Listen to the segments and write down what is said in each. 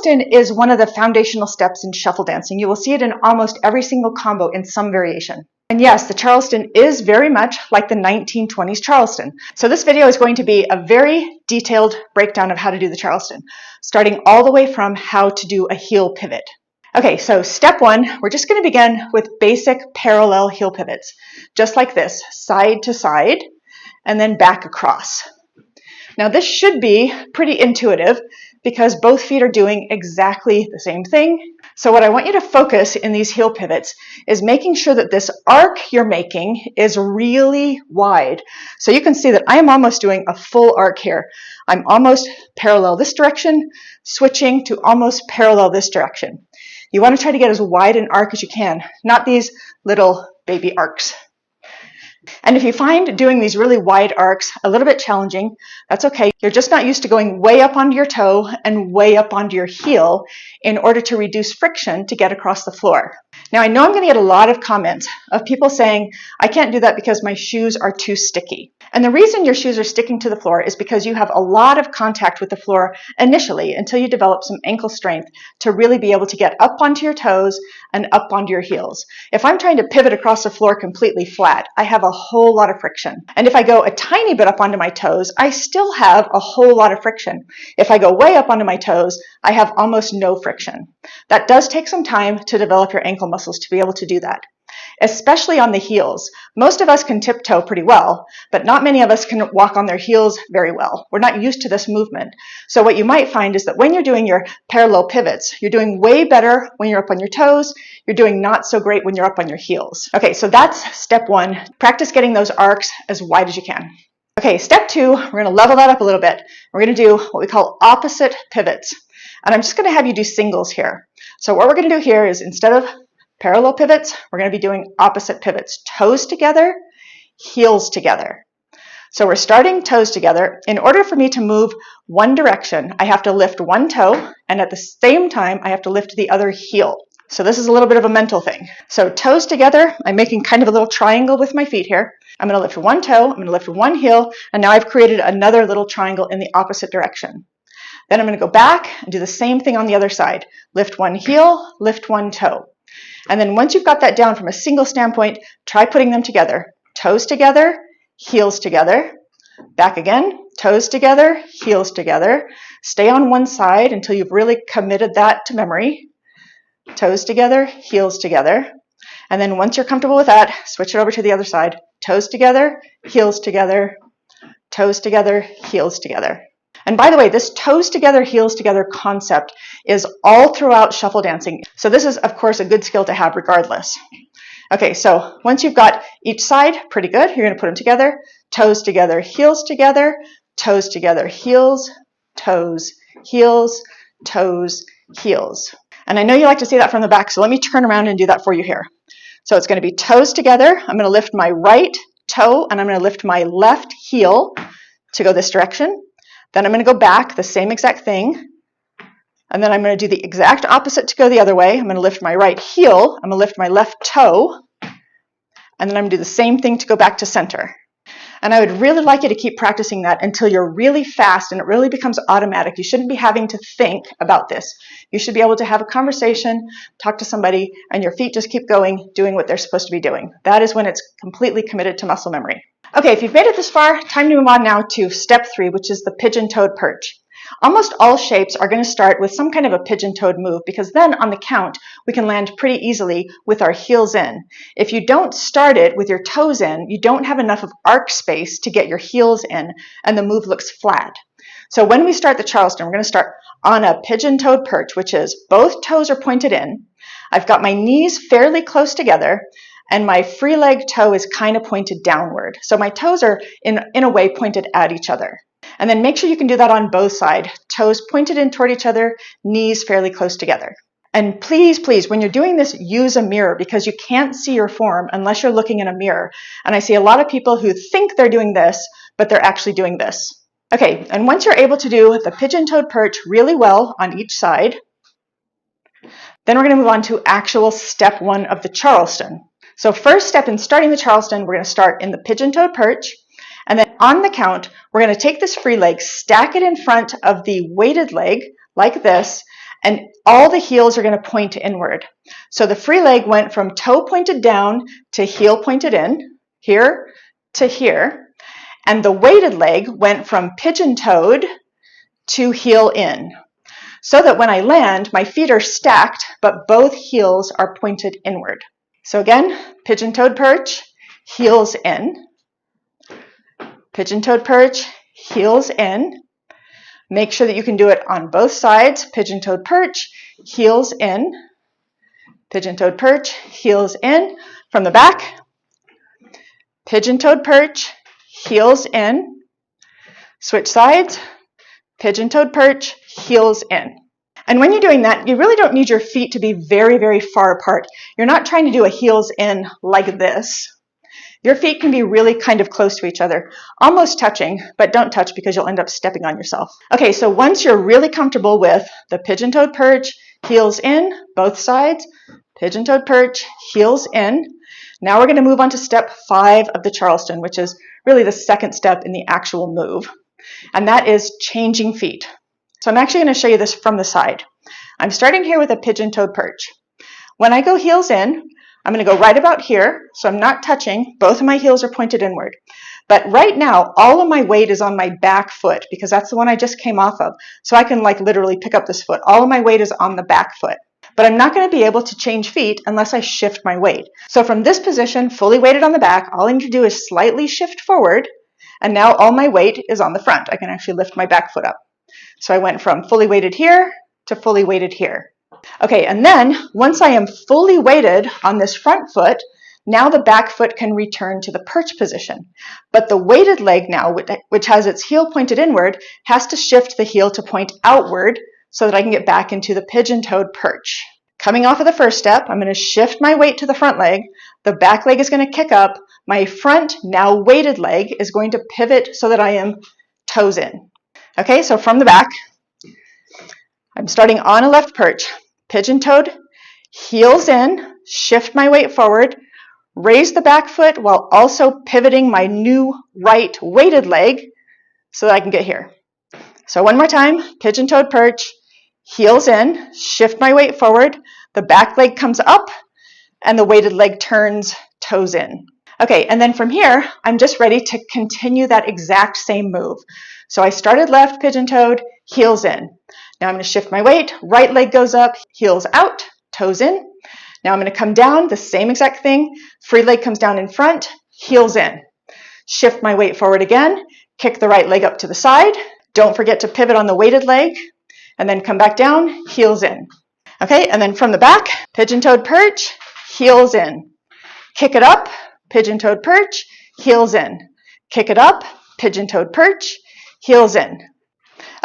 Charleston is one of the foundational steps in shuffle dancing. You will see it in almost every single combo in some variation. And yes, the Charleston is very much like the 1920s Charleston. So this video is going to be a very detailed breakdown of how to do the Charleston, starting all the way from how to do a heel pivot. Okay, so step one, we're just going to begin with basic parallel heel pivots, just like this, side to side, and then back across. Now this should be pretty intuitive because both feet are doing exactly the same thing. So what I want you to focus in these heel pivots is making sure that this arc you're making is really wide. So you can see that I am almost doing a full arc here. I'm almost parallel this direction, switching to almost parallel this direction. You want to try to get as wide an arc as you can, not these little baby arcs. And if you find doing these really wide arcs a little bit challenging, that's okay. You're just not used to going way up onto your toe and way up onto your heel in order to reduce friction to get across the floor. Now, I know I'm going to get a lot of comments of people saying, I can't do that because my shoes are too sticky. And the reason your shoes are sticking to the floor is because you have a lot of contact with the floor initially until you develop some ankle strength to really be able to get up onto your toes and up onto your heels. If I'm trying to pivot across the floor completely flat, I have a whole lot of friction. And if I go a tiny bit up onto my toes, I still have a whole lot of friction. If I go way up onto my toes, I have almost no friction. That does take some time to develop your ankle muscles to be able to do that, especially on the heels. Most of us can tiptoe pretty well, but not many of us can walk on their heels very well. We're not used to this movement. So what you might find is that when you're doing your parallel pivots, you're doing way better when you're up on your toes. You're doing not so great when you're up on your heels. Okay, so that's step one. Practice getting those arcs as wide as you can. Okay, step two, we're going to level that up a little bit. We're going to do what we call opposite pivots. And I'm just going to have you do singles here. So what we're going to do here is instead of parallel pivots, we're going to be doing opposite pivots. Toes together, heels together. So we're starting toes together. In order for me to move one direction, I have to lift one toe, and at the same time, I have to lift the other heel. So this is a little bit of a mental thing. So toes together, I'm making kind of a little triangle with my feet here. I'm going to lift one toe, I'm going to lift one heel, and now I've created another little triangle in the opposite direction. Then I'm going to go back and do the same thing on the other side. Lift one heel, lift one toe. And then once you've got that down from a single standpoint, try putting them together. Toes together, heels together. Back again, toes together, heels together. Stay on one side until you've really committed that to memory. Toes together, heels together. And then once you're comfortable with that, switch it over to the other side. Toes together, heels together. Toes together, heels together. And by the way, this toes together, heels together concept is all throughout shuffle dancing. So this is, of course, a good skill to have regardless. Okay, so once you've got each side pretty good, you're going to put them together. Toes together, heels together. Toes together, heels, toes, heels, toes, heels. And I know you like to see that from the back, so let me turn around and do that for you here. So it's going to be toes together. I'm going to lift my right toe, and I'm going to lift my left heel to go this direction. Then I'm going to go back, the same exact thing. And then I'm going to do the exact opposite to go the other way. I'm going to lift my right heel. I'm going to lift my left toe. And then I'm going to do the same thing to go back to center. And I would really like you to keep practicing that until you're really fast and it really becomes automatic. You shouldn't be having to think about this. You should be able to have a conversation, talk to somebody, and your feet just keep going, doing what they're supposed to be doing. That is when it's completely committed to muscle memory. Okay, if you've made it this far, time to move on now to step three, which is the pigeon-toed perch. Almost all shapes are going to start with some kind of a pigeon-toed move because then on the count, we can land pretty easily with our heels in. If you don't start it with your toes in, you don't have enough of arc space to get your heels in, and the move looks flat. So when we start the Charleston, we're going to start on a pigeon-toed perch, which is both toes are pointed in. I've got my knees fairly close together, and my free leg toe is kind of pointed downward. So my toes are in a way pointed at each other. And then make sure you can do that on both sides. Toes pointed in toward each other, knees fairly close together. And please, please, when you're doing this, use a mirror because you can't see your form unless you're looking in a mirror. And I see a lot of people who think they're doing this, but they're actually doing this. Okay, and once you're able to do the pigeon-toed perch really well on each side, then we're going to move on to actual step one of the Charleston. So first step in starting the Charleston, we're going to start in the pigeon-toed perch. And then on the count, we're going to take this free leg, stack it in front of the weighted leg like this, and all the heels are going to point inward. So the free leg went from toe pointed down to heel pointed in, here to here, and the weighted leg went from pigeon-toed to heel in. So that when I land, my feet are stacked, but both heels are pointed inward. So again, pigeon-toed perch, heels in, pigeon-toed perch, heels in. Make sure that you can do it on both sides. Pigeon-toed perch, heels in, pigeon-toed perch, heels in. From the back, pigeon-toed perch, heels in. Switch sides, pigeon-toed perch, heels in. And when you're doing that, you really don't need your feet to be very, very far apart. You're not trying to do a heels in like this. Your feet can be really kind of close to each other, almost touching, but don't touch because you'll end up stepping on yourself. Okay, so once you're really comfortable with the pigeon-toed perch, heels in, both sides, pigeon-toed perch, heels in. Now we're going to move on to step 5 of the Charleston, which is really the second step in the actual move. And that is changing feet. So I'm actually going to show you this from the side. I'm starting here with a pigeon-toed perch. When I go heels in, I'm going to go right about here, so I'm not touching. Both of my heels are pointed inward. But right now, all of my weight is on my back foot because that's the one I just came off of. So I can like literally pick up this foot. All of my weight is on the back foot. But I'm not going to be able to change feet unless I shift my weight. So from this position, fully weighted on the back, all I need to do is slightly shift forward, and now all my weight is on the front. I can actually lift my back foot up. So I went from fully weighted here to fully weighted here. Okay, and then once I am fully weighted on this front foot, now the back foot can return to the perch position. But the weighted leg now, which has its heel pointed inward, has to shift the heel to point outward so that I can get back into the pigeon-toed perch. Coming off of the first step, I'm going to shift my weight to the front leg. The back leg is going to kick up. My front, now weighted leg, is going to pivot so that I am toes in. Okay, so from the back, I'm starting on a left perch, pigeon-toed, heels in, shift my weight forward, raise the back foot while also pivoting my new right weighted leg so that I can get here. So one more time, pigeon-toed perch, heels in, shift my weight forward, the back leg comes up, and the weighted leg turns toes in. Okay, and then from here, I'm just ready to continue that exact same move. So I started left, pigeon-toed, heels in. Now I'm going to shift my weight, right leg goes up, heels out, toes in. Now I'm going to come down, the same exact thing, free leg comes down in front, heels in. Shift my weight forward again, kick the right leg up to the side. Don't forget to pivot on the weighted leg, and then come back down, heels in. Okay, and then from the back, pigeon-toed perch, heels in. Kick it up, pigeon-toed perch, heels in. Kick it up, pigeon-toed perch, heels in.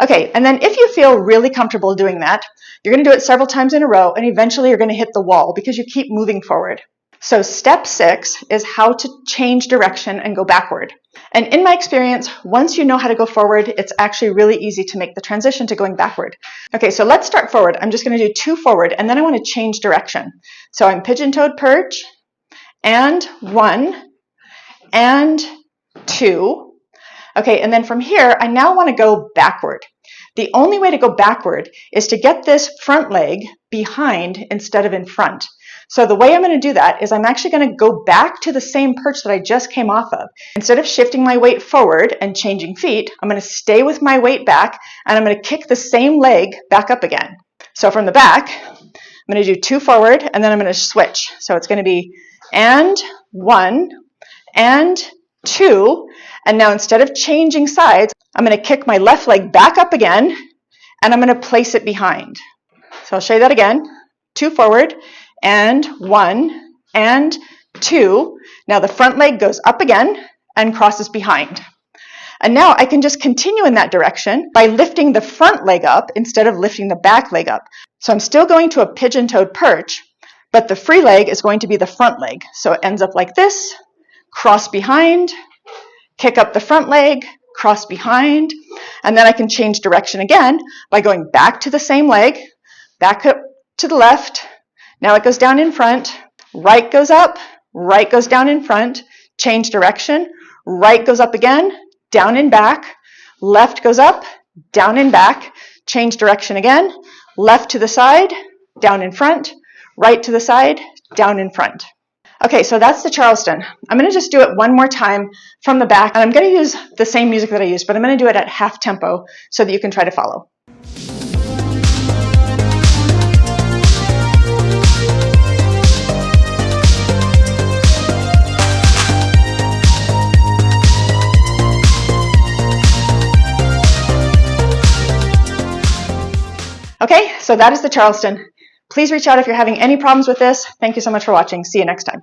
Okay, and then if you feel really comfortable doing that, you're going to do it several times in a row, and eventually you're going to hit the wall because you keep moving forward. So step 6 is how to change direction and go backward. And in my experience, once you know how to go forward, it's actually really easy to make the transition to going backward. Okay, so let's start forward. I'm just going to do 2 forward, and then I want to change direction. So I'm pigeon-toed perch, and 1, and 2. Okay, and then from here, I now want to go backward. The only way to go backward is to get this front leg behind instead of in front. So the way I'm going to do that is I'm actually going to go back to the same perch that I just came off of. Instead of shifting my weight forward and changing feet, I'm going to stay with my weight back, and I'm going to kick the same leg back up again. So from the back, I'm going to do 2 forward, and then I'm going to switch. So it's going to be and 1, and 2, and now instead of changing sides, I'm going to kick my left leg back up again, and I'm going to place it behind. So I'll show you that again. 2 forward, and 1, and 2. Now the front leg goes up again and crosses behind. And now I can just continue in that direction by lifting the front leg up instead of lifting the back leg up. So I'm still going to a pigeon-toed perch, but the free leg is going to be the front leg. So it ends up like this, cross behind, kick up the front leg, cross behind, and then I can change direction again by going back to the same leg, back up to the left. Now it goes down in front, right goes up, right goes down in front, change direction, right goes up again, down and back, left goes up, down and back, change direction again, left to the side, down in front, right to the side, down in front. Okay, so that's the Charleston. I'm going to just do it one more time from the back, and I'm going to use the same music that I used, but I'm going to do it at half tempo so that you can try to follow. Okay, so that is the Charleston. Please reach out if you're having any problems with this. Thank you so much for watching. See you next time.